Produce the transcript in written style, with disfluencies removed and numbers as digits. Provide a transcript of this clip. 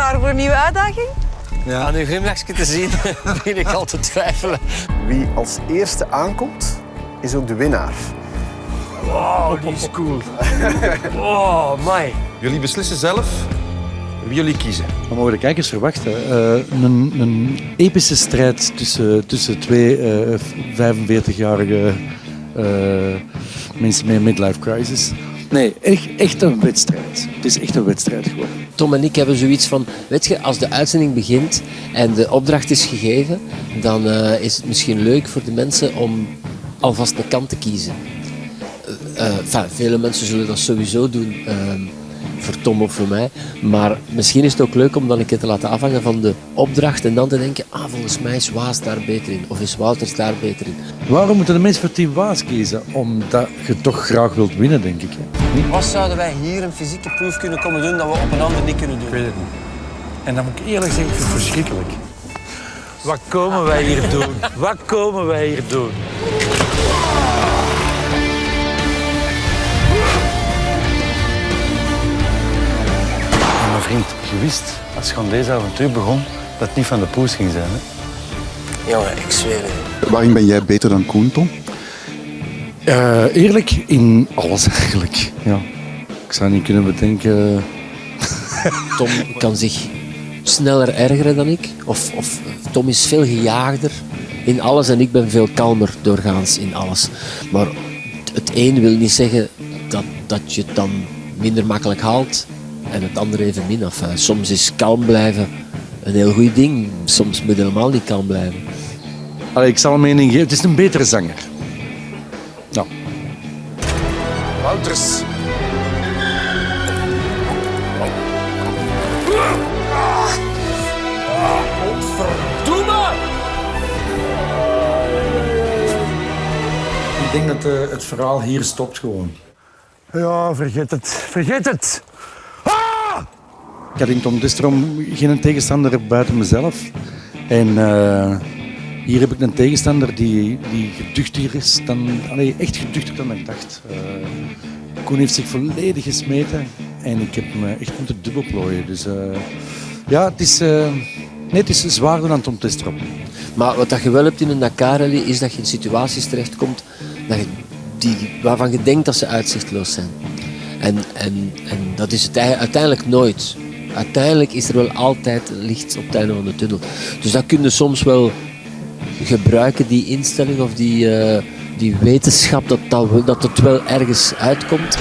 Klaar voor een nieuwe uitdaging? Ja. Aan uw glimlachje te zien begin ik al te twijfelen. Wie als eerste aankomt, is ook de winnaar. Wow, die is cool. Oh, my. Jullie beslissen zelf wie jullie kiezen. We mogen de kijkers verwachten. Een epische strijd tussen twee 45-jarige mensen met een midlife crisis. Nee, echt een wedstrijd. Het is echt een wedstrijd geworden. Tom en ik hebben zoiets van, weet je, als de uitzending begint en de opdracht is gegeven, dan is het misschien leuk voor de mensen om alvast een kant te kiezen. Vele mensen zullen dat sowieso doen, voor Tom of voor mij. Maar misschien is het ook leuk om dan een keer te laten afhangen van de opdracht en dan te denken, volgens mij is Waas daar beter in, of is Wouters daar beter in. Waarom moeten de mensen voor Team Waas kiezen? Omdat je toch graag wilt winnen, denk ik. Hè? Wat zouden wij hier een fysieke proef kunnen komen doen dat we op een ander niet kunnen doen? Ik weet het niet. En dan moet ik eerlijk zeggen, ik vind het verschrikkelijk. Wat komen wij hier doen? Wat komen wij hier doen? Mijn vriend, je wist, als je aan deze avontuur begon, dat het niet van de poes ging zijn. Hè? Jongen, ik zweer het. Waarin ben jij beter dan Koen, Tom? Eerlijk, in alles eigenlijk. Ja. Ik zou niet kunnen bedenken... Tom kan zich sneller ergeren dan ik, of Tom is veel gejaagder in alles en ik ben veel kalmer doorgaans in alles. Maar het een wil niet zeggen dat je het dan minder makkelijk haalt en het andere even min. Soms is kalm blijven een heel goed ding, soms moet je helemaal niet kalm blijven. Allee, ik zal een mening geven, het is een betere zanger. Nou. Wouters. Ik denk dat het verhaal hier stopt gewoon. Ja, vergeet het. Vergeet het! Ah! Ik had in Tom Destrom geen tegenstander buiten mezelf. En hier heb ik een tegenstander die geduchtiger is dan... echt geduchtiger dan ik dacht. Koen heeft zich volledig gesmeten en ik heb me echt moeten dubbelplooien. Dus ja, het is zwaarder dan Tom Destrom. Maar wat je wel hebt in een Dakar-rally is dat je in situaties terechtkomt waarvan je denkt dat ze uitzichtloos zijn. En dat is het uiteindelijk nooit. Uiteindelijk is er wel altijd licht op het einde van de tunnel. Dus dat kun je soms wel gebruiken, die instelling of die wetenschap, dat het wel ergens uitkomt.